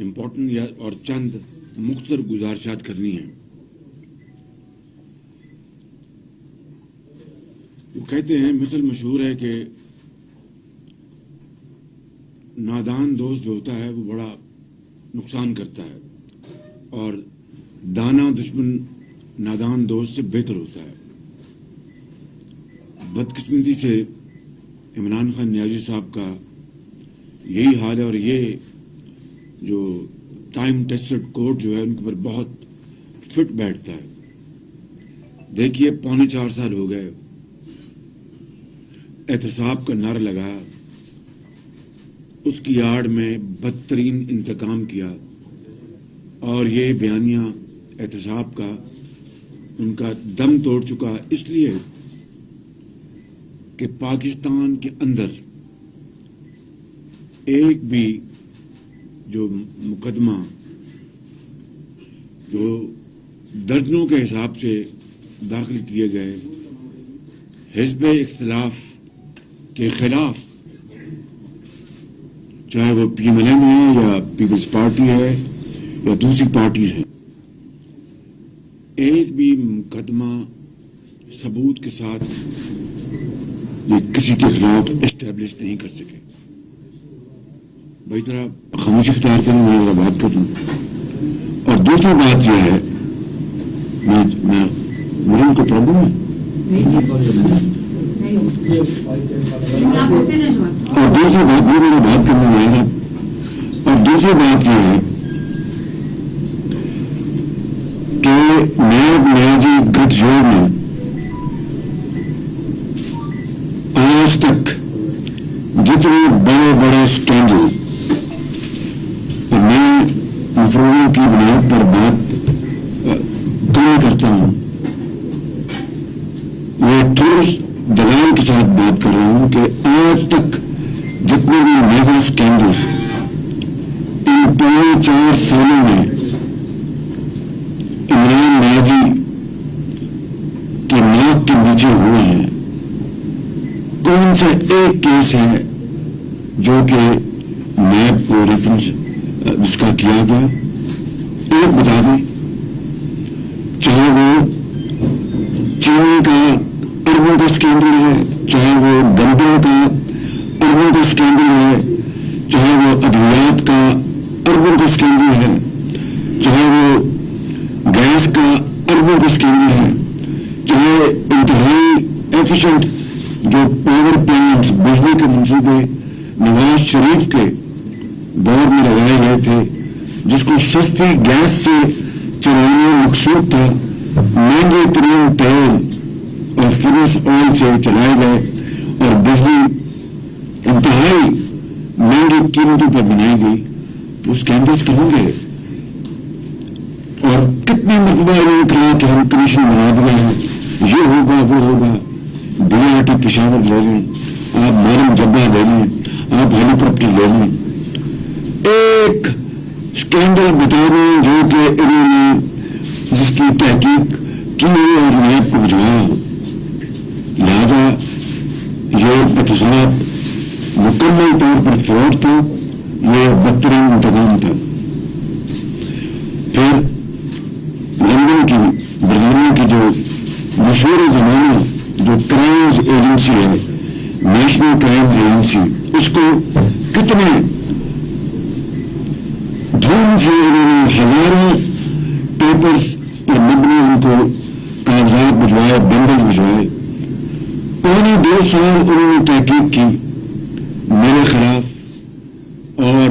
Important اور چند مختصر گزارشات کرنی ہیں. وہ کہتے ہیں، مثل مشہور ہے کہ نادان دوست جو ہوتا ہے وہ بڑا نقصان کرتا ہے اور دانا دشمن نادان دوست سے بہتر ہوتا ہے. بدقسمتی سے عمران خان نیازی صاحب کا یہی حال ہے اور یہ جو ٹائم ٹیسٹڈ کوٹ جو ہے ان کے اوپر بہت فٹ بیٹھتا ہے. دیکھیے 4.25 سال ہو گئے، احتساب کا نعرہ لگایا، اس کی آڑ میں بدترین انتقام کیا اور یہ بیانیہ احتساب کا ان کا دم توڑ چکا، اس لیے کہ پاکستان کے اندر ایک بھی جو مقدمہ جو درجنوں کے حساب سے داخل کیے گئے حزب اختلاف کے خلاف، چاہے وہ پی ایم ایل این ہے یا پیپلز پارٹی ہے یا دوسری پارٹیز ہیں، ایک بھی مقدمہ ثبوت کے ساتھ یہ کسی کے خلاف اسٹیبلش نہیں کر سکے. بھائی ذرا خاموشی اختیار کریں، میں ذرا بات کر دوں. اور دوسری بات یہ ہے، مجھے ان کو پرابلم ہے اور دوسری بات مجھے بات کرنا چاہیے گا. اور دوسری بات یہ ہے کہ نیب نیازی گٹھ جوڑ میں آج تک جتنے بڑے بڑے اسکینڈل، اور میں مفروضوں کی بنیاد پر بات کرتا ہوں، یہ ٹھوس دلائل کے ساتھ بات کر رہا ہوں کہ آج تک جتنے بھی میگا اسکینڈلس ان 4 سالوں میں عمران نیازی کے ناک کے نیچے ہوئے ہیں، کون سا ایک کیس ہے جو کہ نیب کو ریفرنس جس کا کیا گیا؟ ایک بتا دیں، چاہے وہ چینی کا اربوں کا اسکینڈل ہے، چاہے وہ گندم کا اربوں کا اسکینڈل ہے، چاہے وہ ادویات کا اربوں کا اسکینڈل ہے، چاہے وہ گیس کا اربوں کا اسکینڈل ہے، چاہے انتہائی ایفیشنٹ جو پاور پلانٹس بجلی کے منصوبے نواز شریف کے دور میں لگائے گئے تھے، جس کو سستی گیس سے چلانا مقصود تھا، مہنگے ترین تیل اور فینس آئل سے چلائے گئے اور بجلی انتہائی مہنگی قیمتوں پر بنائی گئی، تو اس کینڈلس کہاں گئے؟ اور کتنی مرتبہ انہوں نے کہا کہ ہم کمیشن بنا دیا ہے، یہ ہوگا وہ ہوگا. DRT پشاور لے لیں، آپ مارم جبہ لے لیں، آپ ہیلی کاپٹر لے لیں، ایک اسکینڈل بتا دیں جو کہ انہوں نے جس کی تحقیق کی اور نیب کو بھجوایا. لہذا یہ احتساب مکمل طور پر فراڈ تھا، یہ بدترین انتقام تھا. پھر لندن کی برطانیہ کی جو مشہور زمانہ جو کرائمز ایجنسی ہے، نیشنل کرائمز ایجنسی، اس کو کتنے دھوم سے انہوں نے ہزاروں پیپرز پر مبنی ان کو کاغذات بھجوائے، بنڈل بھجوائے. 2.25 سال انہوں نے تحقیق کی میرے خلاف اور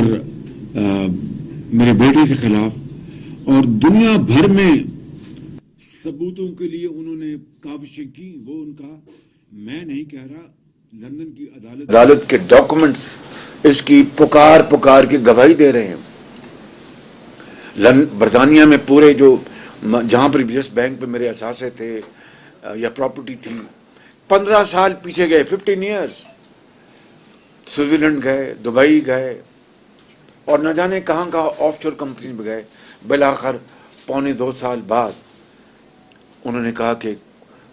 میرے بیٹے کے خلاف، اور دنیا بھر میں ثبوتوں کے لیے انہوں نے کاوشیں کی. وہ ان کا، میں نہیں کہہ رہا، لندن کی عدالت کے ڈاکومنٹس اس کی پکار کے گواہی دے رہے ہیں. برطانیہ میں پورے جو جہاں پر یس بینک پہ میرے اثاثے تھے یا پراپرٹی تھی، 15 سال پیچھے گئے، 15 ایئرز. سوئٹزرلینڈ گئے، دبئی گئے اور نہ جانے کہاں کہاں آف شور کمپنی میں گئے. بالآخر 2.25 سال بعد انہوں نے کہا کہ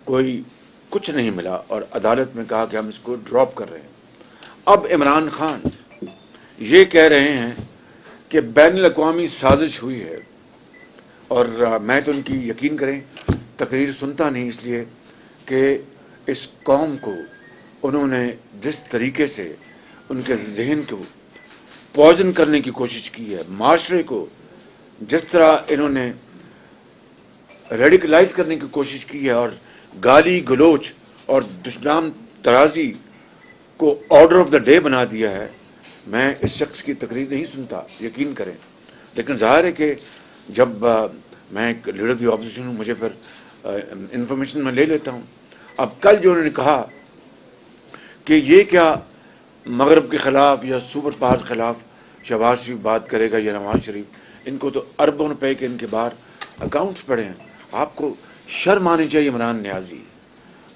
کوئی کچھ نہیں ملا اور عدالت میں کہا کہ ہم اس کو ڈراپ کر رہے ہیں. اب عمران خان یہ کہہ رہے ہیں کہ بین الاقوامی سازش ہوئی ہے، اور میں تو ان کی یقین کریں تقریر سنتا نہیں، اس لیے کہ اس قوم کو انہوں نے جس طریقے سے ان کے ذہن کو پوائزن کرنے کی کوشش کی ہے، معاشرے کو جس طرح انہوں نے ریڈیکلائز کرنے کی کوشش کی ہے، اور گالی گلوچ اور دشنام ترازی کو آرڈر آف دا ڈے بنا دیا ہے، میں اس شخص کی تقریر نہیں سنتا، یقین کریں. لیکن ظاہر ہے کہ جب میں ایک لیڈر دی اپوزیشن ہوں، مجھے پھر انفارمیشن میں لے لیتا ہوں. اب کل جو انہوں نے کہا کہ یہ کیا مغرب کے خلاف یا سپر پاورز کے خلاف شہباز شریف بات کرے گا یا نواز شریف، ان کو تو اربوں روپے کے ان کے باہر اکاؤنٹس پڑے ہیں. آپ کو شرم آنی چاہیے عمران نیازی،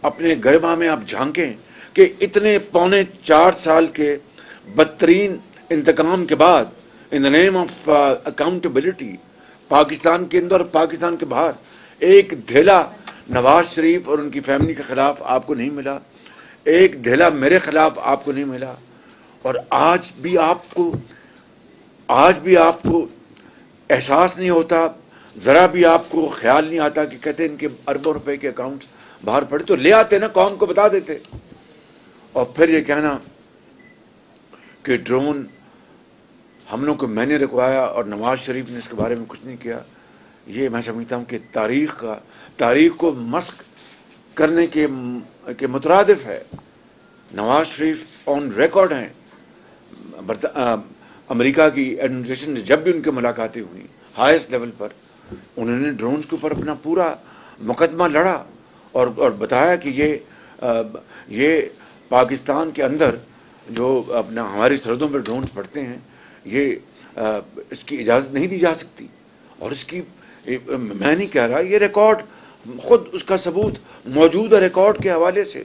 اپنے گربا میں آپ جھانکیں کہ اتنے 4.25 سال کے بدترین انتقام کے بعد ان دا نیم آف اکاؤنٹیبلٹی پاکستان کے اندر اور پاکستان کے باہر ایک دھیلا نواز شریف اور ان کی فیملی کے خلاف آپ کو نہیں ملا، ایک دھیلا میرے خلاف آپ کو نہیں ملا. اور آج بھی آپ کو احساس نہیں ہوتا، ذرا بھی آپ کو خیال نہیں آتا کہ کہتے ان کے اربوں روپے کے اکاؤنٹس باہر پڑے تو لے آتے نا، قوم کو بتا دیتے. اور پھر یہ کہنا کہ ڈرون حملوں کو میں نے رکوایا اور نواز شریف نے اس کے بارے میں کچھ نہیں کیا، یہ میں سمجھتا ہوں کہ تاریخ کو مسخ کرنے کے مترادف ہے. نواز شریف آن ریکارڈ ہیں. امریکہ کی ایڈمنسٹریشن نے جب بھی ان کی ملاقاتیں ہوئی ہائیسٹ لیول پر، انہوں نے ڈرونز کے اوپر اپنا پورا مقدمہ لڑا اور بتایا کہ یہ پاکستان کے اندر جو اپنا ہماری سرحدوں پر ڈرونز پڑتے ہیں، یہ اس کی اجازت نہیں دی جا سکتی. اور اس کی میں نہیں کہہ رہا، یہ ریکارڈ خود اس کا ثبوت موجود ہے ریکارڈ کے حوالے سے.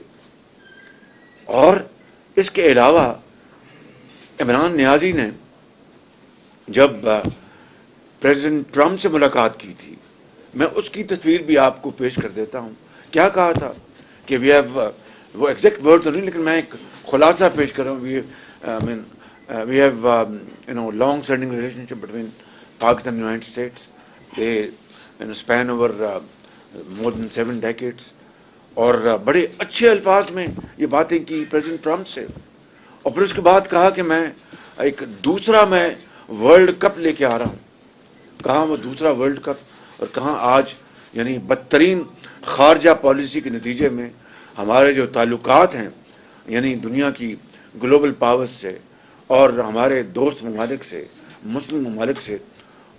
اور اس کے علاوہ عمران نیازی نے جب پریزیڈنٹ ٹرمپ سے ملاقات کی تھی، میں اس کی تصویر بھی آپ کو پیش کر دیتا ہوں. کیا کہا تھا کہ وہ ایگزیکٹ ورڈ تو نہیں، لیکن میں ایک خلاصہ پیش کر رہا ہوں. We have long standing relationship between Pakistan and the United States. They span over more than 7 decades. اور بڑے اچھے الفاظ میں یہ باتیں کی پریزیڈنٹ ٹرمپ سے. اور پھر اس کے بعد کہا کہ میں ایک دوسرا ورلڈ کپ لے کے آ رہا ہوں. کہاں وہ دوسرا ورلڈ کپ، اور کہاں آج یعنی بدترین خارجہ پالیسی کے نتیجے میں ہمارے جو تعلقات ہیں یعنی دنیا کی گلوبل پاورز سے اور ہمارے دوست ممالک سے، مسلم ممالک سے،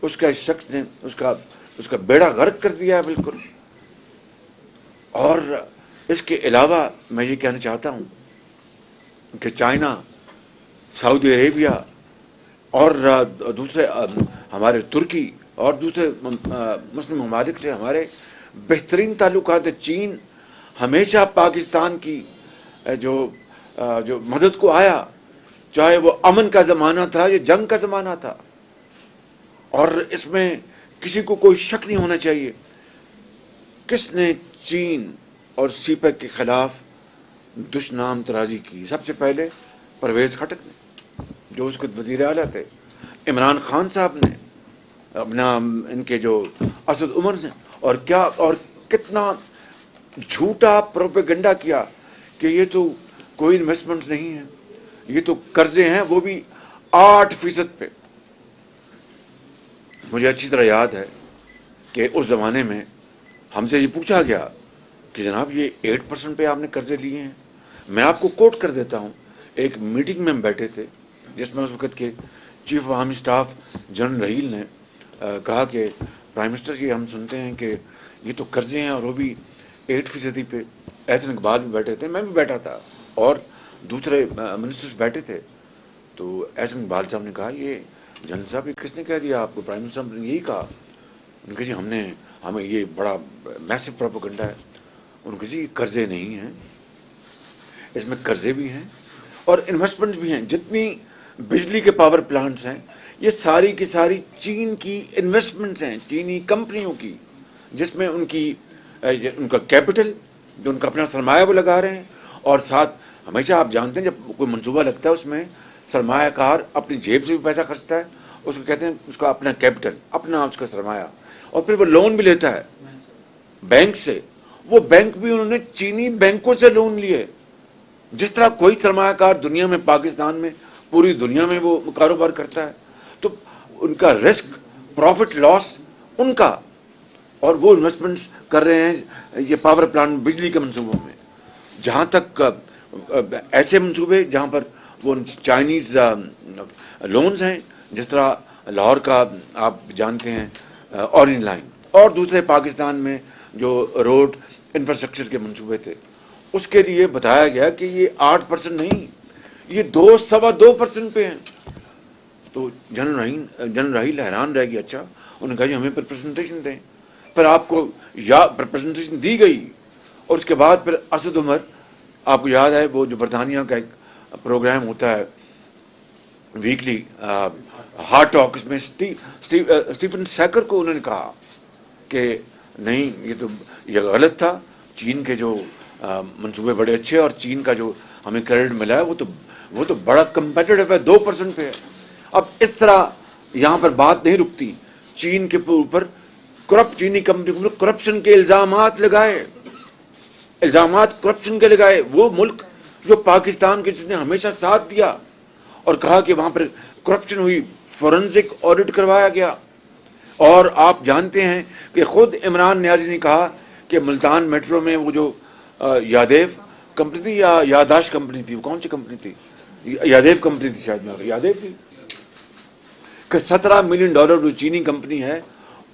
اس کا اس شخص نے اس کا بیڑا غرق کر دیا ہے بالکل. اور اس کے علاوہ میں یہ کہنا چاہتا ہوں کہ چائنا، سعودی عربیہ اور دوسرے ہمارے ترکی اور دوسرے مسلم ممالک سے ہمارے بہترین تعلقات ہیں. چین ہمیشہ پاکستان کی جو مدد کو آیا، چاہے وہ امن کا زمانہ تھا یا جنگ کا زمانہ تھا. اور اس میں کسی کو کوئی شک نہیں ہونا چاہیے کس نے چین اور سی پیک کے خلاف دشنام ترازی کی. سب سے پہلے پرویز خٹک نے، جو اس کے وزیر اعلیٰ تھے، عمران خان صاحب نے، اپنا ان کے جو اسد عمر نے، اور کتنا جھوٹا پروپیگنڈا کیا کہ یہ تو کوئی انویسٹمنٹ نہیں ہے، یہ تو قرضے ہیں، وہ بھی 8% پہ. مجھے اچھی طرح یاد ہے کہ اس زمانے میں ہم سے یہ پوچھا گیا کہ جناب یہ 8% پہ آپ نے قرضے لیے ہیں. میں آپ کو کوٹ کر دیتا ہوں، ایک میٹنگ میں ہم بیٹھے تھے جس میں اس وقت کے chief of army staff general Raheel نے کہا کہ پرائم منسٹر جی ہم سنتے ہیں کہ یہ تو قرضے ہیں اور وہ بھی 8% پہ. احسن اقبال بھی بیٹھے تھے، میں بھی بیٹھا تھا اور دوسرے منسٹرز بیٹھے تھے. تو احسن اقبال صاحب نے کہا یہ جنرل صاحب یہ کس نے کہہ دیا آپ کو؟ پرائم منسٹر صاحب نے یہی کہا. ان کے جی ہمیں یہ بڑا میسو پروپیگنڈا ہے. ان کے جی قرضے نہیں ہیں، اس میں قرضے بھی ہیں اور انویسٹمنٹ بھی ہیں. جتنی بجلی کے پاور پلانٹس ہیں یہ ساری کی ساری چین کی انویسٹمنٹس ہیں، چینی کمپنیوں کی، جس میں ان کا کیپٹل، جو ان کا اپنا سرمایہ وہ لگا رہے ہیں. اور ساتھ ہمیشہ آپ جانتے ہیں جب کوئی منصوبہ لگتا ہے اس میں سرمایہ کار اپنی جیب سے بھی پیسہ خرچتا ہے اس کو کہتے ہیں اس کا اپنا کیپٹل، اپنا اس کا سرمایہ، اور پھر وہ لون بھی لیتا ہے بینک سے. وہ بینک بھی انہوں نے چینی بینکوں سے لون لیے. جس طرح کوئی سرمایہ کار دنیا میں، پاکستان میں، پوری دنیا میں وہ کاروبار کرتا ہے، تو ان کا رسک، پروفٹ لاس ان کا، اور وہ انویسٹمنٹ کر رہے ہیں یہ پاور پلانٹ، بجلی کے منصوبوں میں. جہاں تک ایسے منصوبے جہاں پر وہ چائنیز لونز ہیں، جس طرح لاہور کا آپ جانتے ہیں اورنج لائن، اور دوسرے پاکستان میں جو روڈ انفراسٹرکچر کے منصوبے تھے، اس کے لیے بتایا گیا کہ یہ 8% نہیں، یہ 2.25% پہ ہیں. تو جنرل راحیل حیران رہ گیا. اچھا، انہوں نے کہا جی ہمیں پریزنٹیشن دیں. پھر آپ کو پریزنٹیشن دی گئی، اور اس کے بعد پھر اسد عمر، آپ کو یاد ہے وہ جو برطانیہ کا ایک پروگرام ہوتا ہے ویکلی ہارٹ ٹاک، اس میں اسٹیفن سیکر کو انہوں نے کہا کہ نہیں، یہ غلط تھا، چین کے جو منصوبے بڑے اچھے، اور چین کا جو ہمیں کریڈٹ ملا ہے وہ تو بڑا کمپیٹیٹو ہے، 2% پہ ہے. اب اس طرح یہاں پر بات نہیں رکتی. چین کے اوپر چینی کمپنی کو کرپشن کے الزامات لگائے، کرپشن کے لگائے. وہ ملک جو پاکستان کے، جس نے ہمیشہ ساتھ دیا، اور کہا کہ وہاں پر کرپشن ہوئی، فورنزک آڈٹ کروایا گیا. اور آپ جانتے ہیں کہ خود عمران نیازی نے کہا کہ ملتان میٹرو میں وہ جو یادیو کمپنی تھی یا یاداشت کمپنی تھی، وہ کون سی کمپنی تھی؟ یادیو کمپنی تھی شاید، یادیو تھی، کہ $17 ملین جو چینی کمپنی ہے،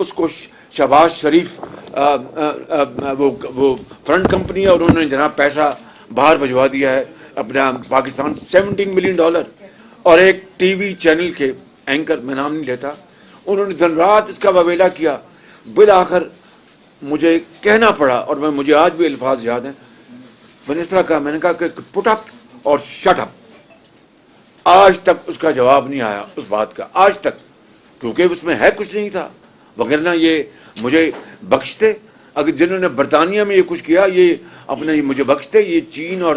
اس کو شہباز شریف وہ فرنٹ کمپنی ہے، اور انہوں نے جناب پیسہ باہر بھجوا دیا ہے اپنا پاکستان، $17 ملین. اور ایک ٹی وی چینل کے اینکر، میں نام نہیں لیتا، انہوں نے دن رات اس کا واویلا کیا. بالآخر مجھے کہنا پڑا، اور مجھے آج بھی الفاظ یاد ہیں، میں نے اس طرح کہا، میں نے کہا کہ پٹ اپ اور شٹ اپ. آج تک اس کا جواب نہیں آیا اس بات کا، آج تک، کیونکہ اس میں ہے کچھ نہیں تھا. وغیرہ یہ مجھے بخشتے، اگر جنہوں نے برطانیہ میں یہ کچھ کیا، یہ اپنے مجھے بخشتے. یہ چین اور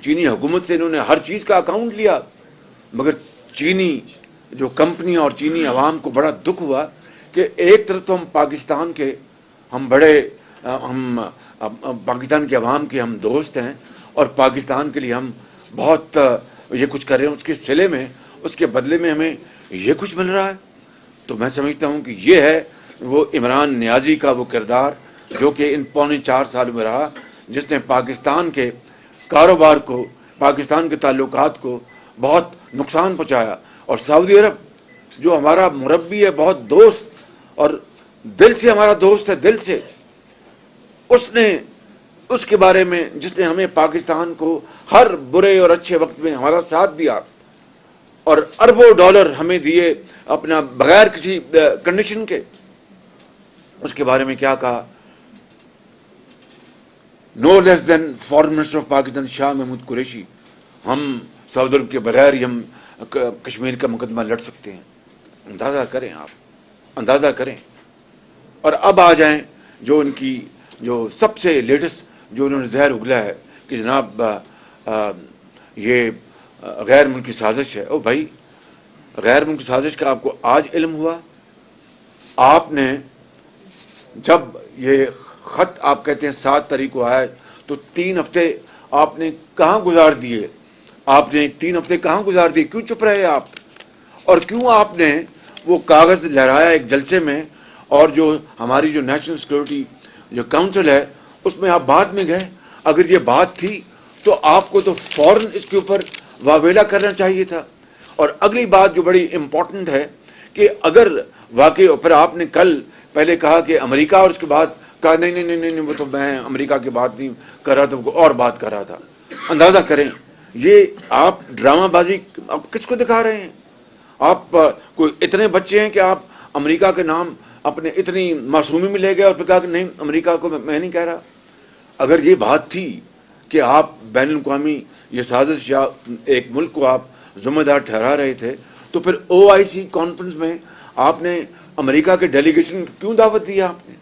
چینی حکومت سے انہوں نے ہر چیز کا اکاؤنٹ لیا. مگر چینی جو کمپنی اور چینی عوام کو بڑا دکھ ہوا کہ ایک طرف تو ہم پاکستان کے، ہم پاکستان کے عوام کے ہم دوست ہیں، اور پاکستان کے لیے ہم بہت یہ کچھ کر رہے ہیں، اس کے صلے میں، اس کے بدلے میں ہمیں یہ کچھ مل رہا ہے. تو میں سمجھتا ہوں کہ یہ ہے وہ عمران نیازی کا وہ کردار جو کہ ان 4.25 سال میں رہا، جس نے پاکستان کے کاروبار کو، پاکستان کے تعلقات کو بہت نقصان پہنچایا. اور سعودی عرب جو ہمارا مربی ہے، بہت دوست، اور دل سے ہمارا دوست ہے، دل سے، اس کے بارے میں، جس نے ہمیں پاکستان کو ہر برے اور اچھے وقت میں ہمارا ساتھ دیا، اور اربوں ڈالر ہمیں دیے اپنا بغیر کسی کنڈیشن کے، اس کے بارے میں کیا کہا؟ نو لیس دین foreign minister of Pakistan Shah Mahmood Qureshi, ہم سعودی عرب کے بغیر ہی ہم کشمیر کا مقدمہ لڑ سکتے ہیں. اندازہ کریں، آپ اندازہ کریں. اور اب آ جائیں جو ان کی جو سب سے لیٹسٹ جو انہوں نے زہر اگلا ہے کہ جناب یہ غیر ملکی سازش ہے. او بھائی، غیر ملکی سازش کا آپ کو آج علم ہوا؟ آپ نے جب یہ خط آپ کہتے ہیں 7 تاریخ کو آیا، تو 3 ہفتے آپ نے کہاں گزار دیے؟ آپ نے 3 ہفتے کہاں گزار دیے؟ کیوں چپ رہے آپ؟ اور کیوں آپ نے وہ کاغذ لہرایا ایک جلسے میں، اور جو ہماری جو نیشنل سیکورٹی جو کاؤنسل ہے، اس میں آپ بعد میں گئے؟ اگر یہ بات تھی تو آپ کو تو فوراً اس کے اوپر واویلا کرنا چاہیے تھا. اور اگلی بات جو بڑی امپورٹنٹ ہے کہ اگر واقعی، پھر آپ نے کل پہلے کہا کہ امریکہ، اور اس کے بعد کہا نہیں، وہ تو میں امریکہ کی بات نہیں کر رہا تھا، اور بات کر رہا تھا. اندازہ کریں، یہ آپ ڈرامہ بازی آپ کس کو دکھا رہے ہیں؟ آپ کوئی اتنے بچے ہیں کہ آپ امریکہ کے نام اپنے اتنی معصومی میں لے گئے، اور پھر کہا کہ نہیں، امریکہ کو میں نہیں کہہ رہا. اگر یہ بات تھی کہ آپ بین الاقوامی یہ سازش یا ایک ملک کو آپ ذمہ دار ٹھہرا رہے تھے، تو پھر OIC کانفرنس میں آپ نے امریکہ کے ڈیلیگیشن کیوں دعوت دی آپ نے؟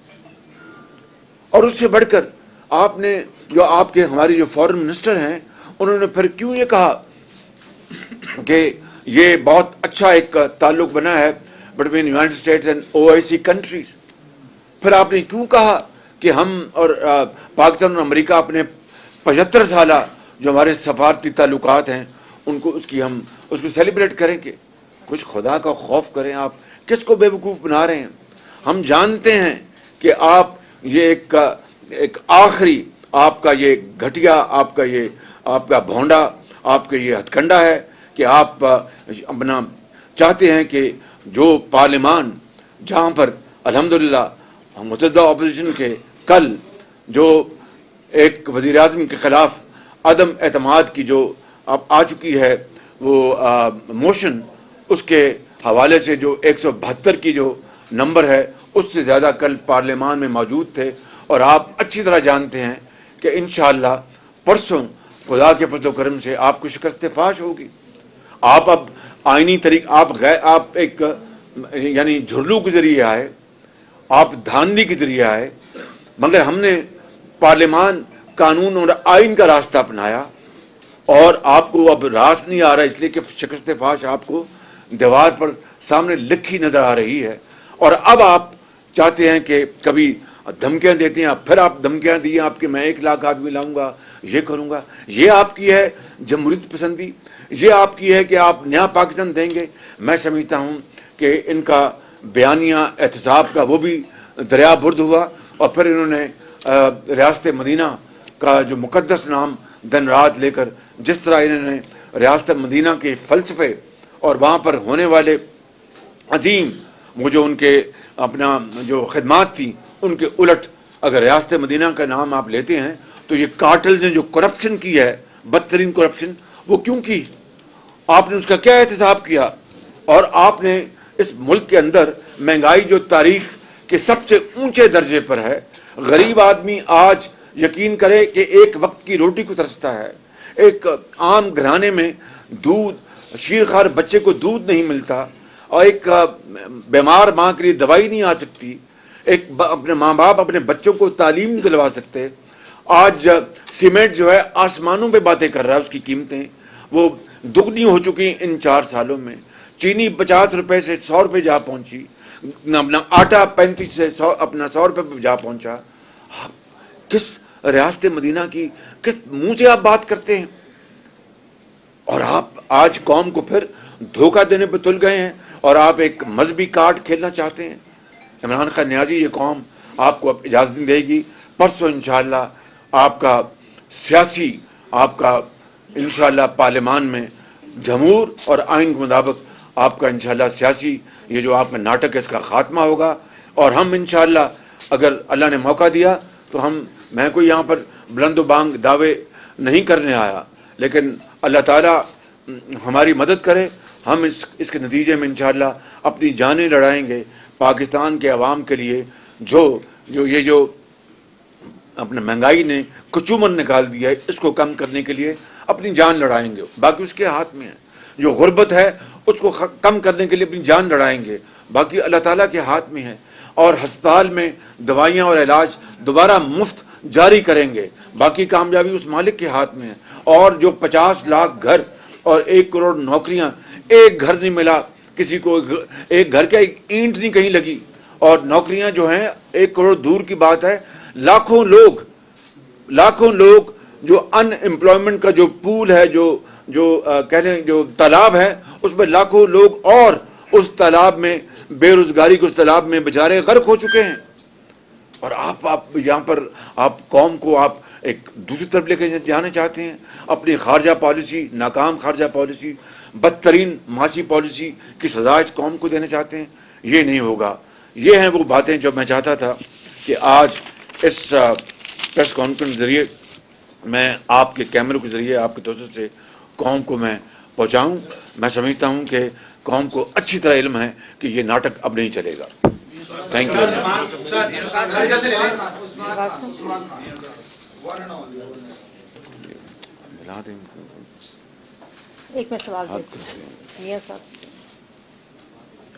اور اس سے بڑھ کر آپ نے جو آپ کے ہماری جو فارن منسٹر ہیں، انہوں نے پھر کیوں یہ کہا کہ یہ بہت اچھا ایک تعلق بنا ہے between United States and OIC countries. پھر آپ نے کیوں کہا کہ ہم اور پاکستان اور امریکہ اپنے 75 سالہ جو ہمارے سفارتی تعلقات ہیں ان کو اس کو سیلیبریٹ کریں گے؟ کچھ خدا کا خوف کریں. آپ کس کو بے وقوف بنا رہے ہیں؟ ہم جانتے ہیں کہ آپ یہ ایک آخری آپ کا یہ گھٹیا آپ کا بھونڈا آپ کا یہ ہتھ کنڈا ہے کہ آپ اپنا چاہتے ہیں کہ جو پارلیمان جہاں پر الحمدللہ متحدہ اپوزیشن کے کل جو ایک وزیر اعظم کے خلاف عدم اعتماد کی جو اب آ چکی ہے وہ موشن، اس کے حوالے سے جو 172 کی جو نمبر ہے اس سے زیادہ کل پارلیمان میں موجود تھے. اور آپ اچھی طرح جانتے ہیں کہ انشاءاللہ پرسوں خدا کے فضل و کرم سے آپ کو شکست فاش ہوگی. آپ اب آئینی آپ ایک یعنی جھرلو کے ذریعے آئے، آپ دھاندلی کے ذریعے آئے، مگر ہم نے پارلیمان، قانون اور آئین کا راستہ اپنایا اور آپ کو اب راس نہیں آ رہا اس لیے کہ شکست فاش آپ کو دیوار پر سامنے لکھی نظر آ رہی ہے. اور اب آپ چاہتے ہیں کہ کبھی دھمکیاں دیتے ہیں، پھر آپ دھمکیاں دی آپ کہ میں 1 لاکھ آدمی لاؤں گا، یہ کروں گا. یہ آپ کی ہے جمہوریت پسندی؟ یہ آپ کی ہے کہ آپ نیا پاکستان دیں گے؟ میں سمجھتا ہوں کہ ان کا بیانیہ احتساب کا وہ بھی دریا برد ہوا. اور پھر انہوں نے ریاست مدینہ کا جو مقدس نام دن رات لے کر جس طرح انہوں نے ریاست مدینہ کے فلسفے اور وہاں پر ہونے والے عظیم وہ جو ان کے اپنا جو خدمات تھیں ان کے الٹ اگر ریاست مدینہ کا نام آپ لیتے ہیں تو یہ کارٹلز نے جو کرپشن کی ہے، بدترین کرپشن، وہ کیوں کی؟ آپ نے اس کا کیا احتساب کیا؟ اور آپ نے اس ملک کے اندر مہنگائی جو تاریخ کے سب سے اونچے درجے پر ہے، غریب آدمی آج یقین کرے کہ ایک وقت کی روٹی کو ترستا ہے. ایک عام گھرانے میں شیرخوار بچے کو دودھ نہیں ملتا اور ایک بیمار ماں کے لیے دوائی نہیں آ سکتی. اپنے ماں باپ اپنے بچوں کو تعلیم نہیں دلوا سکتے. آج سیمنٹ جو ہے آسمانوں پہ باتیں کر رہا ہے، اس کی قیمتیں وہ دگنی ہو چکی ان 4 سالوں میں. چینی 50 روپے سے 100 روپے جا پہنچی، اپنا آٹا 35 سے 100 روپے پہ جا پہنچا. کس ریاست مدینہ کی کس منہ سے آپ بات کرتے ہیں؟ اور آپ آج قوم کو پھر دھوکہ دینے پہ تل گئے ہیں اور آپ ایک مذہبی کارڈ کھیلنا چاہتے ہیں. عمران خان نیازی، یہ قوم آپ کو اب اجازت نہیں دے گی. پرسوں انشاءاللہ آپ کا سیاسی انشاءاللہ پارلیمان میں جمہور اور آئین کے مطابق آپ کا انشاءاللہ سیاسی یہ جو آپ کا ناٹک ہے اس کا خاتمہ ہوگا. اور ہم انشاءاللہ اگر اللہ نے موقع دیا تو میں کوئی یہاں پر بلند و بانگ دعوے نہیں کرنے آیا، لیکن اللہ تعالیٰ ہماری مدد کرے. ہم اس کے نتیجے میں انشاءاللہ اپنی جانیں لڑائیں گے پاکستان کے عوام کے لیے. جو اپنے مہنگائی نے کچومن نکال دیا ہے اس کو کم کرنے کے لیے اپنی جان لڑائیں گے. باقی اس کے ہاتھ میں ہے. جو غربت ہے اس کو کم کرنے کے لیے اپنی جان لڑائیں گے. باقی اللہ تعالیٰ کے ہاتھ میں ہے. اور ہسپتال میں دوائیاں اور علاج دوبارہ مفت جاری کریں گے. باقی کامیابی اس مالک کے ہاتھ میں ہے. اور جو 50 لاکھ گھر اور 1 کروڑ نوکریاں، ایک گھر نہیں ملا کسی کو، ایک گھر کا ایک اینٹ نہیں کہیں لگی. اور نوکریاں جو ہیں 1 کروڑ دور کی بات ہے، لاکھوں لوگ جو ان امپلائمنٹ کا جو پول ہے، جو تالاب ہے اس میں لاکھوں لوگ اور اس تالاب میں بے روزگاری کے اس تالاب میں بیچارے غرق ہو چکے ہیں. اور آپ یہاں پر آپ قوم کو آپ ایک دوسری طرف لے کے جانا چاہتے ہیں. اپنی خارجہ پالیسی، ناکام خارجہ پالیسی، بدترین معاشی پالیسی کی سزا اس قوم کو دینا چاہتے ہیں. یہ نہیں ہوگا. یہ ہیں وہ باتیں جو میں چاہتا تھا کہ آج اس پریس کانفرنس کے ذریعے میں آپ کے کیمروں کے ذریعے آپ کے توسط سے قوم کو میں پہنچاؤں. میں سمجھتا ہوں کہ قوم کو اچھی طرح علم ہے کہ یہ ناٹک اب نہیں چلے گا. Thank you. ایک میں سوال دیتی ہوں. میاں صاحب.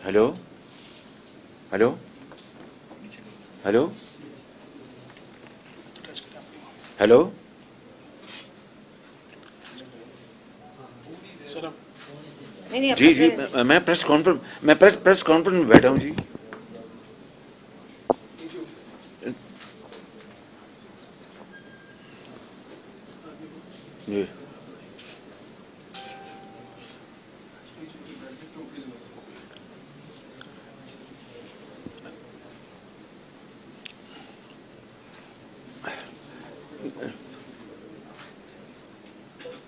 ہیلو ہیلو ہیلو ہیلو नहीं, जी जी, मैं प्रेस कॉन्फ्रेंस में बैठा हूँ जी। जी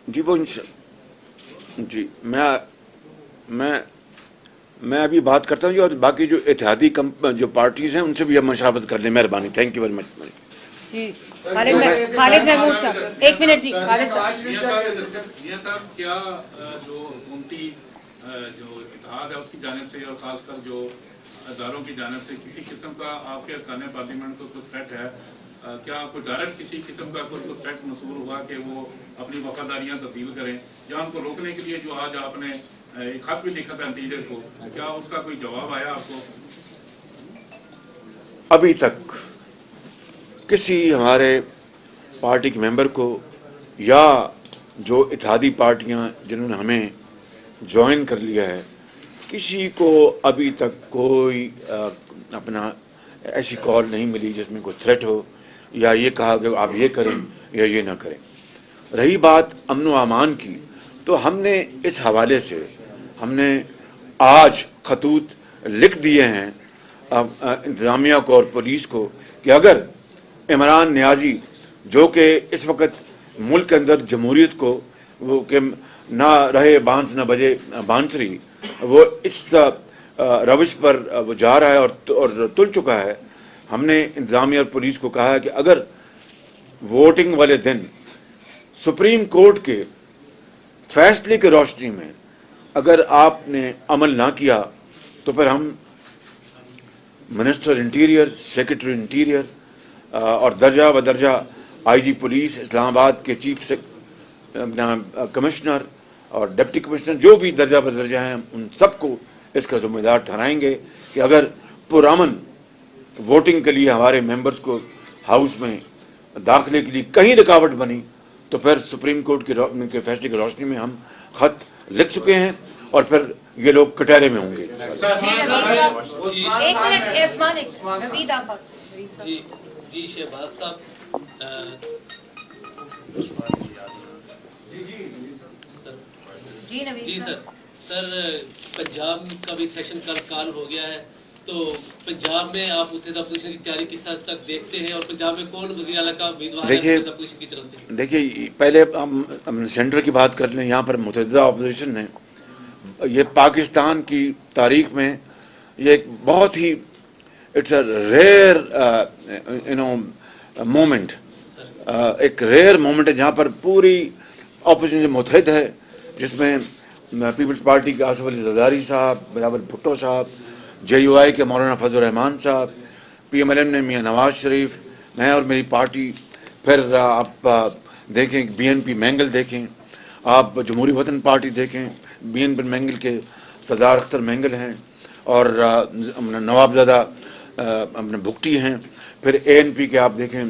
जी वो जी मैं अभी बात करता हूँ जी, और बाकी जो इत्तेहादी जो पार्टीज हैं उनसे भी अब मशावरत कर लें, मेहरबानी। थैंक यू वेरी मच जी। खालिद महमूद साहब, 1 मिनट जी। खालिद साहब, मियां साहब, क्या जो हुकूमती जो इत्तेहाद है उसकी जानिब से और खासकर जो अदारों की जानिब से किसी किस्म का आपके अरकान पार्लियामेंट को कोई थ्रेट है? क्या कोई डायरेक्ट किसी किस्म का कोई थ्रेट मसूल हुआ कि वो अपनी वफादारियां तब्दील करें, या उनको रोकने के लिए जो आज आपने एक खत भी लिखा था लीडर को, क्या उसका कोई जवाब आया आपको? अभी तक किसी हमारे पार्टी के मेंबर को या जो इत्तेहादी पार्टियां जिन्होंने हमें ज्वाइन कर लिया है, किसी को अभी तक कोई अपना ऐसी कॉल नहीं मिली जिसमें कोई थ्रेट हो या ये कहा कि आप ये करें या ये ना करें। रही बात अमन व अमान की, तो हमने इस हवाले से हमने आज खतूत लिख दिए हैं इंतजामिया को और पुलिस को कि अगर इमरान नियाजी जो कि इस वक्त मुल्क के अंदर जमहूरियत को वो कि ना रहे बांस ना बजे बांसुरी, वो इस रविश पर वो जा रहा है और तुल चुका है। हमने इंतजामिया और पुलिस को कहा है कि अगर वोटिंग वाले दिन सुप्रीम कोर्ट के फैसले की रोशनी में अगर आपने अमल ना किया तो फिर हम मिनिस्टर इंटीरियर, सेक्रेटरी इंटीरियर और दर्जा बदर्जा आईजी पुलिस, इस्लामाबाद के चीफ कमिश्नर और डिप्टी कमिश्नर जो भी दर्जा बदर्जा हैं, उन सबको इसका जिम्मेदार ठहराएंगे कि अगर पुरअमन वोटिंग के लिए हमारे मेंबर्स को हाउस में दाखिले के लिए कहीं रुकावट बनी तो फिर सुप्रीम कोर्ट के फैसले की रोशनी में हम खत लिख चुके हैं और फिर ये लोग कटहरे में होंगे। जी शहबाज साहब, जी सर, पंजाब का भी सेशन कल काल हो गया है, तो पंजाब में आप मुतहदा अपोजिशन की तैयारी किस हद तक देखते हैं, और पंजाब में कौन वज़ीर आला का उम्मीदवार है मुतहदा अपोजिशन की तरफ से? देखिए, पहले हम सेंटर की बात कर लें। यहाँ पर मुतहदा अपोजिशन ने ये पाकिस्तान की तारीख में ये एक बहुत ही इट्स अ रेयर मोमेंट, एक रेयर मोमेंट है जहाँ पर पूरी अपोजिशन मुतहद है, जिसमें पीपल्स पार्टी के आसिफ अली जरदारी साहब, बिलावल भुट्टो साहब, JUI के मौलाना फजल रहमान साहब, PMLN ने मियां नवाज शरीफ, मैं और मेरी पार्टी, फिर आप देखें BNP मैंगल देखें, आप जमहूरी वतन पार्टी देखें, BNP मैंगल के सरदार अख्तर मैंगल हैं और नवाबजादा अपने भुगटी हैं, फिर ANP के आप देखें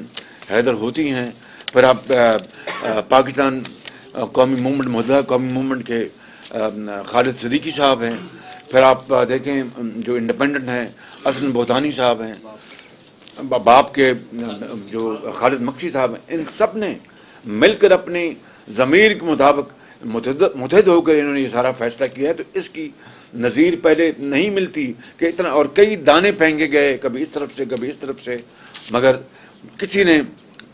हैदर होती हैं, फिर आप पाकिस्तान कौमी मूवमेंट मुतहदा कौमी मूवमेंट के खालिद सिद्दीकी साहब हैं, फिर आप देखें जो इंडिपेंडेंट हैं असलन बोतानी साहब हैं, बाप के जो खालिद मक्सी साहब हैं। इन सब ने मिलकर अपनी ज़मीर के मुताबिक मुतहद होकर इन्होंने ये सारा फैसला किया है। तो इसकी नज़ीर पहले नहीं मिलती कि इतना, और कई दाने फेंके गए कभी इस तरफ से कभी इस तरफ से, मगर किसी ने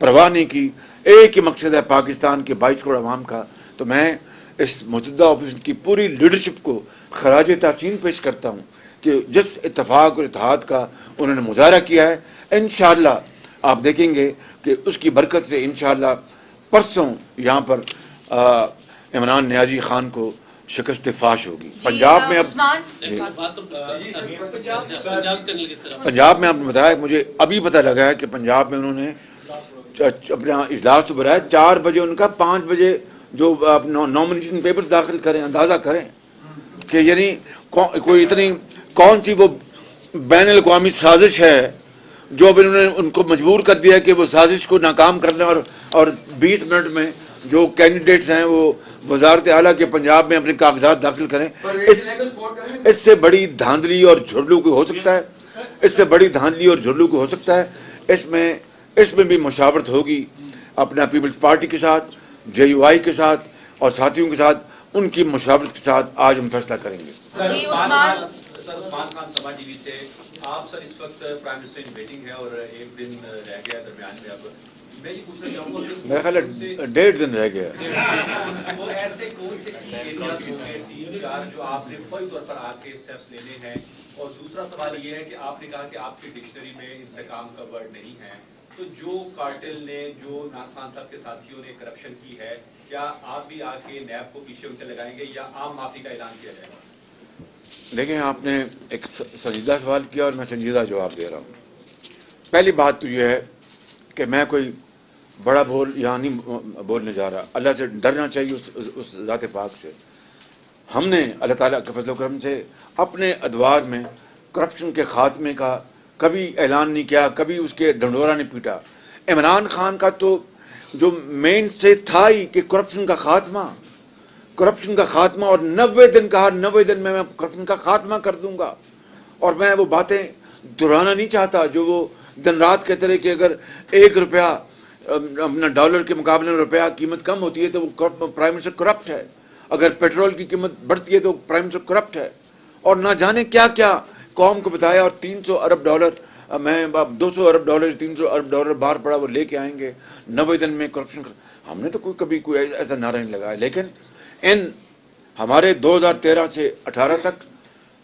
परवाह नहीं की। एक ही मकसद है पाकिस्तान के 22 करोड़ अवाम का। तो मैं इस मुतहदा अपोजिशन की पूरी लीडरशिप को खराज तहसीन पेश करता हूँ कि जिस इत्तफाक और इत्तेहाद का उन्होंने मुजाहरा किया है, इंशाअल्लाह आप देखेंगे कि उसकी बरकत से इंशाअल्लाह परसों यहाँ पर इमरान नियाजी खान को शिकस्त फाश होगी। पंजाब में अब पंजाब में आपने बताया, मुझे अभी पता लगा है कि पंजाब में उन्होंने अपना इजलास तो बुलाया 4 बजे उनका, 5 बजे जो नॉमिनेशन पेपर्स दाखिल करें। अंदाजा करें कि यानी कोई इतनी कौन सी वो बैन अल-अक़वामी साजिश है जो अब इन्होंने उनको मजबूर कर दिया कि वो साजिश को नाकाम कर लें और 20 मिनट में जो कैंडिडेट्स हैं वो वजारत आला के पंजाब में अपने कागजात दाखिल करें। इससे बड़ी धांधली और झुर्लू को हो सकता है, इससे बड़ी धांधली और झुर्लू को हो सकता है। इसमें भी मुशावरत होगी अपना पीपल्स पार्टी के साथ, JUI के साथ और साथियों के साथ, उनकी मुशावरत के साथ आज हम फैसला करेंगे। सर उस्मान खान सभा टीवी से आप सर इस वक्त प्राइम मिनिस्टर इन वेटिंग है और एक दिन रह गया दरमियान में। अब मैं ये पूछना चाहूंगा कि मेरा ख्याल है 1.5 दिन रह गया। वो ऐसे कौन से एरियाज हो गए 3-4 जो आपने फौरी तौर पर आके स्टेप्स लेने हैं? और दूसरा सवाल ये है कि आपने कहा कि आपकी डिक्शनरी में इंतकाम का वर्ड नहीं है, तो जो कार्टेल ने, जो नाथ खान साहब के साथियों ने करप्शन की है, क्या आप भी आके नैब को पीछे उनके लगाएंगे या आम माफी का ऐलान किया जाएगा? देखें, आपने एक संजीदा सवाल किया और मैं संजीदा जवाब दे रहा हूं। पहली बात तो यह है कि मैं कोई बड़ा बोल यहाँ नहीं बोलने जा रहा। अल्लाह से डरना चाहिए, उस ज़ात पाक से। हमने अल्लाह ताला के फजल करम से अपने अदवार में करप्शन के खात्मे का कभी ऐलान नहीं किया, कभी उसके ढंढोरा नहीं पीटा। इमरान खान का तो जो मेन से था ही कि करप्शन का खात्मा और 90 दिन कहा, 90 दिन में मैं करप्शन का खात्मा कर दूंगा। और मैं वो बातें दोहराना नहीं चाहता जो वो दिन रात कहते रहे कि अगर 1 रुपया अपना डॉलर के मुकाबले में रुपया कीमत कम होती है तो वो प्राइम मिनिस्टर करप्ट है, अगर पेट्रोल की कीमत बढ़ती है तो प्राइम मिनिस्टर करप्ट है, और ना जाने क्या क्या कौम को बताया। और 300 अरब डॉलर, मैं 200 अरब डॉलर 300 अरब डॉलर बाहर पड़ा वो लेके आएंगे 90 दिन में करप्शन। हमने तो कभी कोई ऐसा नारा नहीं लगाया। लेकिन इन हमारे 2013 से 18 तक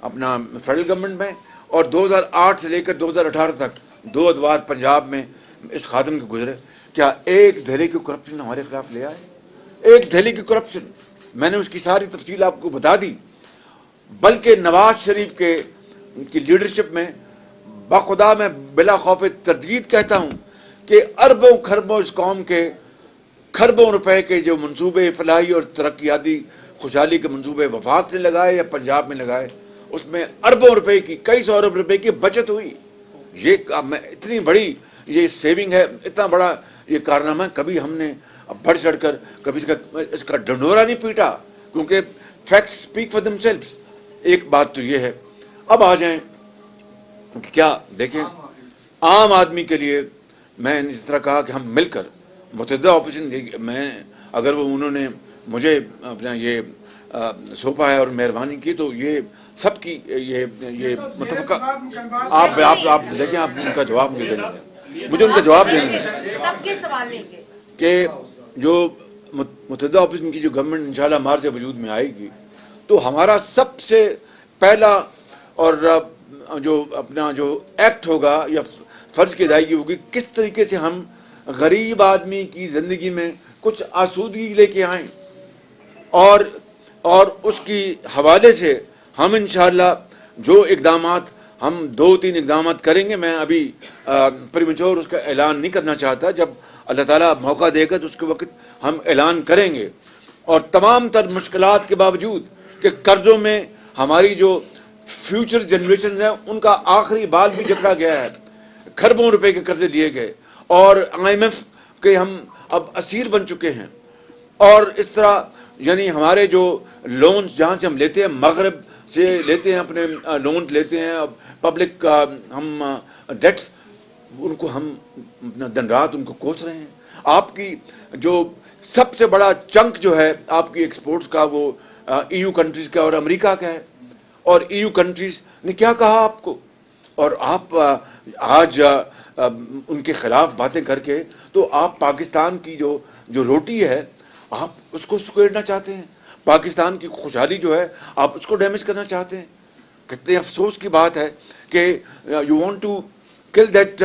अपना फेडरल गवर्नमेंट में और 2008 से लेकर 2018 तक 2 अदवार पंजाब में इस खादम के गुजरे, क्या एक धेले की करप्शन हमारे खिलाफ ले आए? एक धेले की करप्शन, मैंने उसकी सारी तफसील आपको बता दी। बल्कि नवाज शरीफ की लीडरशिप में बाखुदा मैं बिला खौफ तरदीद कहता हूं कि अरबों खरबों इस कौम के खरबों रुपए के जो मंसूबे फलाही और तरक्याती खुशहाली के मंसूबे वफाक ने लगाए या पंजाब में लगाए, उसमें अरबों रुपए की, कई सौ अरब रुपए की बचत हुई। ये इतनी बड़ी ये सेविंग है, इतना बड़ा ये कारनामा कभी हमने बढ़ चढ़कर कभी इसका ढंढोरा नहीं पीटा, क्योंकि फैक्ट्स स्पीक फॉर देमसेल्व्स। एक बात तो ये है। अब आ जाएं क्या, देखें, आम आदमी के लिए मैं इस तरह कहा कि हम मिलकर मुतहदा ऑपोजिशन, मैं अगर वो उन्होंने मुझे अपना ये सौंपा है और मेहरबानी की तो ये सबकी ये मतलब आप देखें, आप उनका जवाब मुझे देंगे, मुझे उनका जवाब देंगे सबके सवाल लेंगे कि जो मुतहदा ऑपोजिशन की जो गवर्नमेंट इंशाल्लाह मार्च से वजूद में आएगी तो हमारा सबसे पहला और जो अपना जो एक्ट होगा या फर्ज की अदायगी होगी, किस तरीके से हम गरीब आदमी की जिंदगी में कुछ आसूदगी लेके आए, और उसकी हवाले से हम इंशाअल्लाह जो इकदामात हम 2-3 इकदामात करेंगे। मैं अभी प्रीमेच्योर उसका ऐलान नहीं करना चाहता, जब अल्लाह ताला मौका देगा तो उसके वक्त हम ऐलान करेंगे। और तमाम तर मुश्किलात के बावजूद कि कर्जों में हमारी जो फ्यूचर जनरेशन है उनका आखिरी बाल भी जकड़ा गया है, खरबों रुपए के कर्जे लिए गए और IMF के हम अब असीर बन चुके हैं। और इस तरह यानी हमारे जो लोन्स जहां से हम लेते हैं, मगरब से लेते हैं, अपने लोन लेते हैं, पब्लिक हम डेट्स, उनको हम अपना दिन रात उनको कोस रहे हैं। आपकी जो सबसे बड़ा चंक जो है आपकी एक्सपोर्ट्स का वो EU कंट्रीज का और अमेरिका का है, और EU कंट्रीज ने क्या कहा आपको, और आप आज उनके खिलाफ बातें करके तो आप पाकिस्तान की जो रोटी है आप उसको सुकेड़ना चाहते हैं, पाकिस्तान की खुशहाली जो है आप उसको डैमेज करना चाहते हैं। कितने अफसोस की बात है कि you want to kill that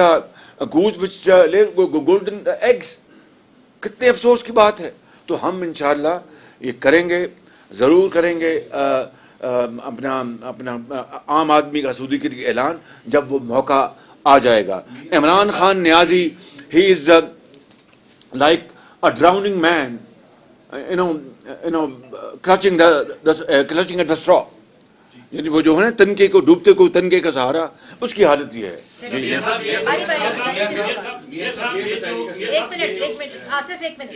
goose which lay golden eggs. कितने अफसोस की बात है। तो हम इंशाअल्लाह ये करेंगे, जरूर करेंगे अपना आम आदमी का सूदी के ऐलान जब वो मौका आ जाएगा। Imran Khan Niazi, he is like a drowning man, clutching at the straw. यानी वो जो है ना तनके को डूबते को तनके का सहारा, उसकी हालत ये है। एक मिनट, आसिफ एक मिनट।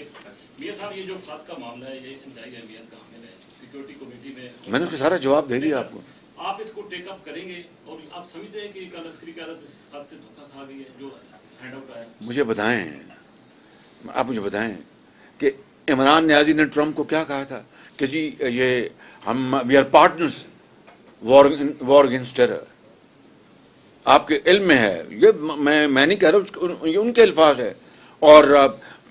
मियां साहब, ये जो खाद का मामला है, ये इंतजाई अहमियत का हामिल है। सिक्योरिटी कमेटी में मैंने उसका सारा जवाब दे दिया आपको। आप इसको टेकअप करेंगे और आप समझते हैं कि लश्करी क़यादत इस खाद से धोखा खा गई है जो हैंड आउट आया? मुझे बताएं, आप मुझे बताएं कि इमरान न्याजी ने ट्रंप को क्या कहा था कि जी ये हम we are partners war against terror. आपके इल्म में है ये, मैं नहीं कह रहा, ये उनके अल्फाज है। और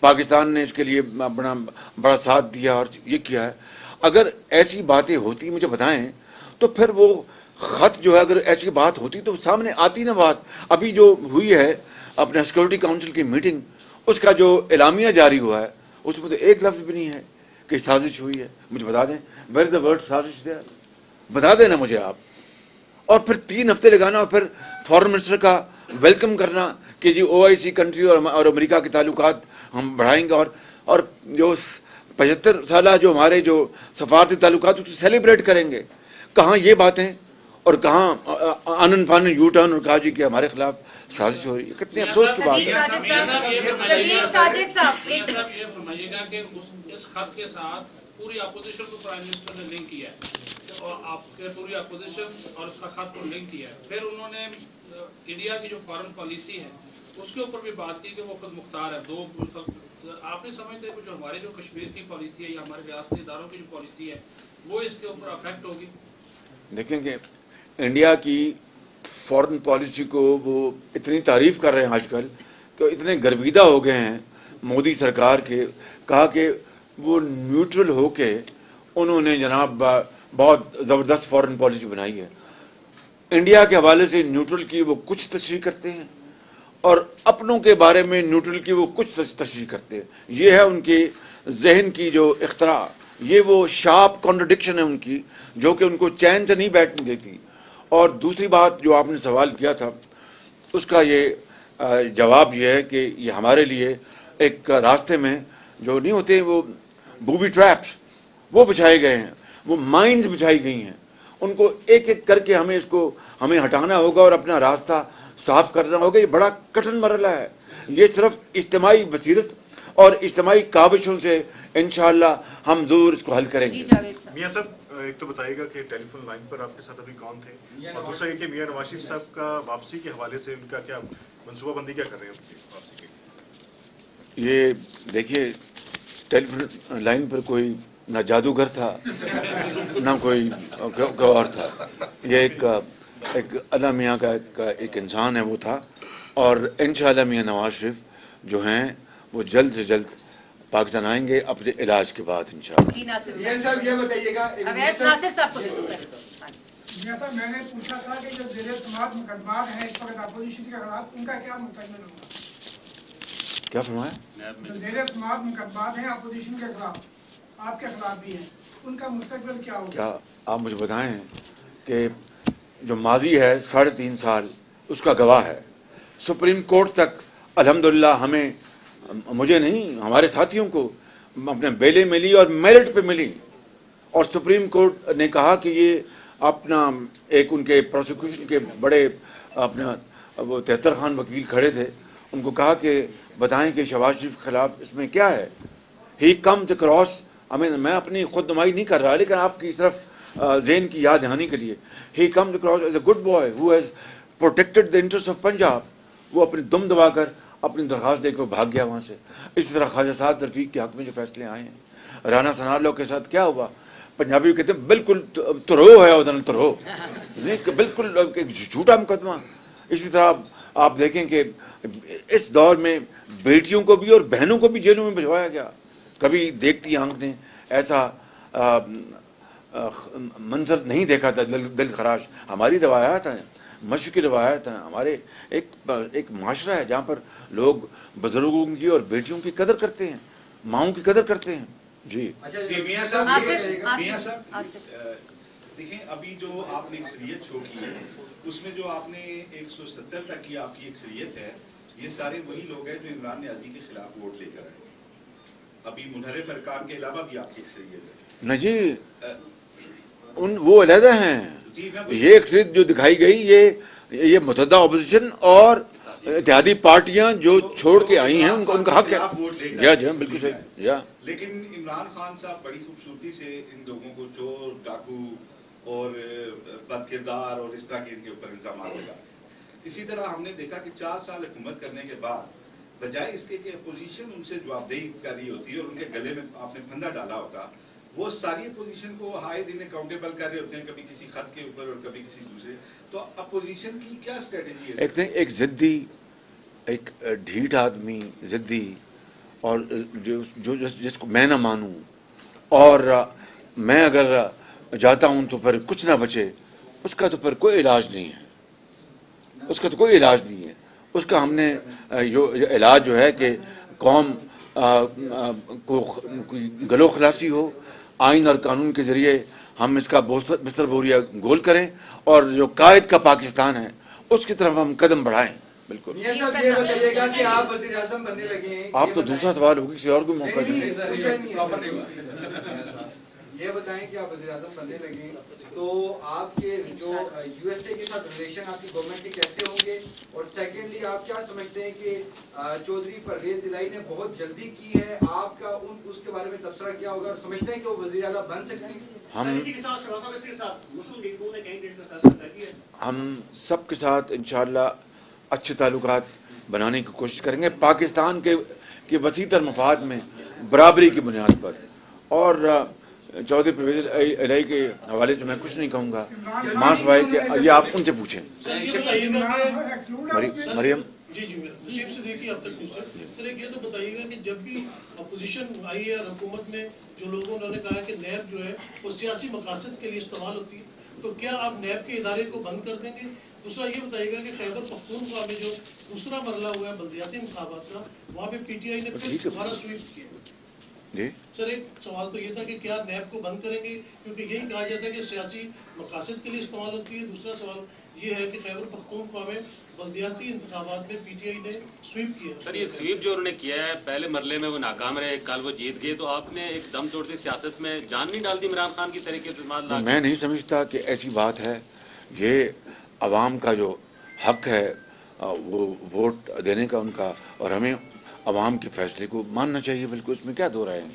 पाकिस्तान ने इसके लिए बड़ा साथ दिया और ये किया है। अगर ऐसी बातें होती, मुझे बताएं, तो फिर वो खत जो है, अगर ऐसी बात होती तो सामने आती ना बात। अभी जो हुई है अपने सिक्योरिटी काउंसिल की मीटिंग, उसका जो एलामिया जारी हुआ है, उसमें तो एक लफ्ज भी नहीं है कि साजिश हुई है। मुझे बता दें, वेयर द वर्ड साजिश देयर, बता देना मुझे आप। और फिर 3 हफ्ते लगाना और फिर फॉरेन मिनिस्टर का वेलकम करना कि जी OIC कंट्री और अमेरिका के ताल्लुकात हम बढ़ाएंगे, और जो 75 साल जो हमारे जो सफारती ताल्लुकात उसको सेलिब्रेट करेंगे। कहाँ ये बातें और कहाँ आनन फानन यू टर्न और कहा जी कि हमारे खिलाफ साजिश हो रही है। कितने अफसोस की बात है। साजिद साहब ये फरमाइएगा कि इस खत के साथ पूरी अपोजिशन को प्राइम मिनिस्टर ने लिंक किया है और आपके पूरी अपोजिशन और उसका खत को लिंक किया है। फिर उन्होंने इंडिया की जो फॉरेन पॉलिसी है उसके ऊपर भी बात की कि वो खुद मुख्तार है। आपने समझते हैं कि जो हमारे जो कश्मीर की पॉलिसी है या हमारे रियासती इदारों की जो पॉलिसी है वो इसके ऊपर अफेक्ट होगी? देखेंगे, इंडिया की फॉरेन पॉलिसी को वो इतनी तारीफ कर रहे हैं आजकल कि इतने गर्विदा हो गए हैं मोदी सरकार के, कहा कि वो न्यूट्रल होके उन्होंने जनाब बहुत जबरदस्त फॉरेन पॉलिसी बनाई है। इंडिया के हवाले से न्यूट्रल की वो कुछ तशरीह करते हैं और अपनों के बारे में न्यूट्रल की वो कुछ तशरीह करते हैं। ये है उनके जहन की जो इख्तरा, ये वो शार्प कॉन्ट्रडिक्शन है उनकी, जो कि उनको चैन से नहीं बैठने देती। और दूसरी बात जो आपने सवाल किया था, उसका ये जवाब ये है कि ये हमारे लिए एक रास्ते में जो नहीं होते वो बूबी ट्रैप्स वो बिछाए गए हैं, वो माइंस बिछाई गई हैं। उनको एक एक करके हमें हटाना होगा और अपना रास्ता साफ करना होगा। ये बड़ा कठिन मरहला है। ये सिर्फ इज्तिमाई बसीरत और इज्तिमाई काविशों से इंशाअल्लाह हम जरूर इसको हल करेंगे। मियां साहब, एक तो बताइएगा कि टेलीफोन लाइन पर आपके साथ अभी कौन थे, और दूसरा ये कि मियां नवाज शरीफ साहब का वापसी के हवाले से उनका क्या मनसूबाबंदी क्या कर रहे हैं उनकी वापसी की? ये देखिए, टेलीफोन लाइन पर कोई ना जादूगर था ना कोई और था। ये एक अल्लाह मियाँ का एक इंसान है वो था। और इंशाअल्लाह मियाँ नवाज शरीफ जो हैं वो जल्द से जल्द पाकिस्तान आएंगे अपने इलाज के बाद इंशाअल्लाह। साहब ये बताइएगा, नासिर साहब को मियां साहब मैंने पूछा था कि जो जेर समाअत मुकदमात हैं इस वक्त अपोजिशन के खिलाफ, उनका क्या मुस्तकबिल होगा? क्या फरमाया? जो जेर समाअत मुकदमात हैं अपोजिशन के खिलाफ, आपके खिलाफ भी हैं, उनका मुस्तकबिल क्या होगा? क्या आप मुझे बताएं कि जो माजी है 3.5 साल उसका गवाह है। सुप्रीम कोर्ट तक अल्हम्दुलिल्लाह हमें, मुझे नहीं, हमारे साथियों को अपने बेले मिली और मेरिट पे मिली। और सुप्रीम कोर्ट ने कहा कि ये अपना एक उनके प्रोसिक्यूशन के बड़े अपना वो 73 खान वकील खड़े थे, उनको कहा कि बताएं कि शहबाज शरीफ के खिलाफ इसमें क्या है। ही कम्स अक्रॉस, मैं अपनी खुद नुमाई नहीं कर रहा लेकिन आपकी सिर्फ ज़हन की याद दहानी के लिए, he comes across as a good boy who has protected the interest of Punjab. वो अपनी दुम दबाकर अपनी दरखास्त देकर भाग गया वहां से। इसी तरह ख्वाजा साद रफीक के हक में जो फैसले आए हैं, राना सनार के साथ क्या हुआ, पंजाबी कहते हैं बिल्कुल तुरो है उधर तुरो, बिल्कुल झूठा मुकदमा। इसी तरह आप देखें कि इस दौर में बेटियों को भी और बहनों को भी जेलों में भिजवाया गया। कभी देखती आंख ने ऐसा मंजर नहीं देखा था, दिल खराश। हमारी रवायात हैं, मशरक़ी रवायात हैं, हमारे एक माशरा है जहाँ पर लोग बुजुर्गों की और बेटियों की कदर करते हैं, माओं की कदर करते हैं। जी मियां साहब देखें, अभी जो आपने अक्सरियत शो की है उसमें जो आपने 170 तक की आपकी अक्सरियत है, ये सारे वही लोग हैं जो इमरान न्याजी के खिलाफ वोट लेकर आए। अभी मुनहरिफ अरकान के अलावा भी आपकी अक्सरियत है। नहीं जी, वो अलहदा हैं। ये अक्सरियत जो दिखाई गई ये मुतहदा अपोजिशन और इत्तेहादी पार्टियां जो छोड़ के आई हैं उनका हक है। जी हाँ, बिल्कुल सही। या लेकिन इमरान खान साहब बड़ी खूबसूरती से इन लोगों को चोर, डाकू और बदकिरदार और इस तरह के इनके ऊपर इल्जाम लगा। इसी तरह हमने देखा कि 4 साल हुकूमत करने के बाद बजाय इसके कि अपोजिशन उनसे जवाबदेही कर रही होती है और उनके गले में आपने फंदा डाला होता, वो सारी अपोजिशन को आए दिन अकाउंटेबल कर रहे होते हैं, कभी किसी खत के ऊपर और कभी किसी दूसरे। तो अपोजिशन की क्या स्ट्रेटेजी है? एक जिद्दी, एक ढीठ आदमी, जिद्दी और जिसको मैं ना मानूं और मैं अगर जाता हूं तो फिर कुछ ना बचे, उसका तो फिर कोई इलाज नहीं है। उसका तो कोई इलाज नहीं है। उसका हमने इलाज जो है कि कौम को गलो खलासी हो, आइन और कानून के जरिए हम इसका बिस्तर बोरिया गोल करें और जो कायद का पाकिस्तान है उसकी तरफ हम कदम बढ़ाएं। बिल्कुल। ये बताइएगा कि आप वज़ीर आज़म बनने लगे हैं। आप तो दूसरा सवाल होगी, किसी और को मौका दें। ये बताएं कि आप वज़ीर आज़म बनने लगे तो आपके जो यूएसए के साथ रिलेशन आपकी गवर्नमेंट के कैसे होंगे, और सेकेंडली आप क्या समझते हैं कि चौधरी परवेज इलाही ने बहुत जल्दी की है, आपका उसके बारे में तबसरा क्या होगा, और समझते हैं कि वो वज़ीर आला बन सकते हैं? हम सबके साथ इंशाअल्लाह अच्छे ताल्लुकात बनाने की कोशिश करेंगे, पाकिस्तान के वसीतर मफाद में बराबरी की बुनियाद पर। और चौधरी परवेज इलाही के हवाले से मैं कुछ नहीं कहूंगा, मासवाई के ये आप उनसे पूछें। मरियम जी नसीब सिद्दीकी अब तक पूछे सर, एक ये तो बताइएगा कि जब भी अपोजिशन आई है और हुकूमत में जो लोगों उन्होंने कहा कि नैब जो है वो सियासी मकासद के लिए इस्तेमाल होती है, तो क्या आप नैब के इदारे को बंद कर देंगे? दूसरा ये बताइएगा कि खैबर पख्तूनख्वा में जो दूसरा मरला हुआ है बल्दियाती इंतखाबात का, वहाँ पे पीटीआई ने फिर दोबारा स्वीप किया जी। सर, एक सवाल तो ये था कि क्या नैब को बंद करेंगे, क्योंकि यही कहा जाता है कि सियासी मकासद के लिए इस्तेमाल होती है। दूसरा सवाल ये है कि खैबर पख्तूनख्वा में बल्दियाती इंतखाबात में पीटीआई ने स्वीप किया। सर, ये स्वीप जो उन्होंने किया है, पहले मरले में वो नाकाम रहे, कल वो जीत गए, तो आपने एक दम तोड़ती सियासत में जान नहीं डाल दी इमरान खान की तरीके से? मैं नहीं समझता कि ऐसी बात है। ये अवाम का जो हक है वो वोट देने का उनका, और हमें अवाम के फैसले को मानना चाहिए। बिल्कुल, इसमें क्या दो रहे हैं।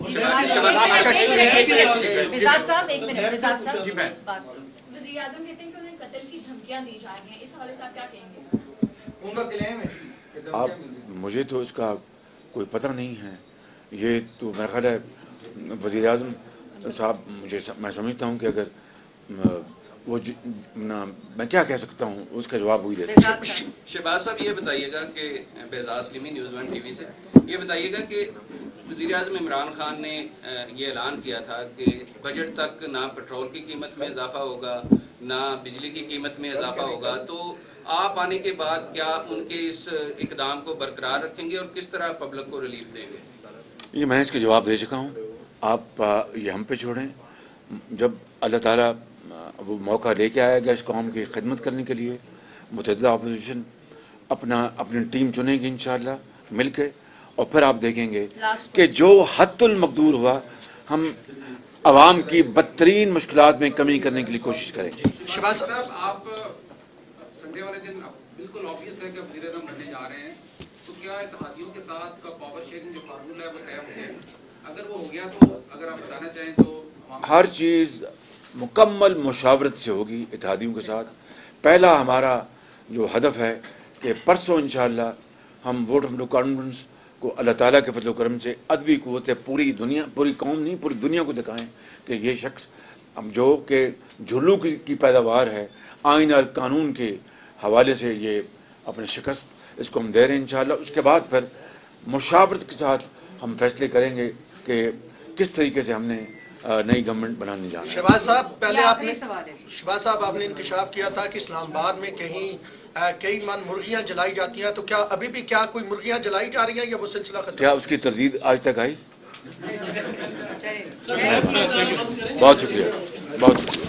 मिजाज साहब एक मिनट। मिजाज साहब, वज़ीर आज़म कहते हैं कि उन्हें कत्ल की धमकियां दी जा रही हैं, इस हवाले से आप क्या कहेंगे? उनका क्लेम है। आप मुझे तो इसका कोई पता नहीं है। ये तो मेरा ख्याल है वज़ीर आज़म साहब, मैं समझता हूँ कि अगर वो मैं क्या कह सकता हूँ, उसका जवाब वही दे सकता हूँ। शहबाज साहब, ये बताइएगा कि बेजाज लिमी न्यूज़ 1 टीवी से ये बताइएगा कि वज़ीर आज़म इमरान खान ने ये ऐलान किया था कि बजट तक ना पेट्रोल की कीमत में इजाफा होगा, ना बिजली की कीमत में इजाफा होगा, तो आप आने के बाद क्या उनके इस इकदाम को बरकरार रखेंगे और किस तरह पब्लिक को रिलीफ देंगे? ये मैं इसके जवाब दे चुका हूँ, आप ये हम पे छोड़ें। जब अल्लाह ताला वो मौका लेके आएगा इस कौम की खिदमत करने के लिए, मुतअद्दिदा अपोजिशन अपनी टीम चुनेगी इंशाअल्लाह मिलके, और फिर आप देखेंगे कि जो हद्दुल मकदूर हुआ हम अवाम की बदतरीन मुश्किलात में कमी करने के लिए कोशिश करेंगे। शहबाज साहब, आप संडे वाले दिन बिल्कुल ऑब्वियस है कि वज़ीर आज़म बनने जा रहे हैं, तो क्या इत्तेहादियों के साथ का पावर शेयरिंग जो फार्मूला है वो तय हो गया? अगर वो हो गया तो अगर आप बताना चाहें तो। हर चीज मुकम्मल मुशावरत से होगी इत्तेहादियों के साथ। पहला हमारा जो हदफ है कि परसों इंशाअल्लाह हम वोट ऑफ नो कॉन्फिडेंस को अल्लाह ताला के फजल करम से अदबी कुव्वत से पूरी दुनिया, पूरी कौम नहीं पूरी दुनिया को दिखाएं कि ये शख्स हम जो कि झुल्लू की पैदावार है, आइन और कानून के हवाले से ये अपने शिकस्त इसको हम दे रहे हैं इंशाअल्लाह। उसके बाद फिर मुशावरत के साथ हम फैसले करेंगे कि किस तरीके से हमने नई गवर्नमेंट बनाने जा रहे हैं। शहबाज साहब, पहले आपने इंकशाफ किया था कि इस्लामाबाद में कहीं कई मन मुर्गियां जलाई जाती हैं, तो क्या अभी भी क्या कोई मुर्गियां जलाई जा रही हैं या वो सिलसिला खत्म? क्या उसकी तरदीद आज तक आई? बहुत शुक्रिया, बहुत शुक्रिया।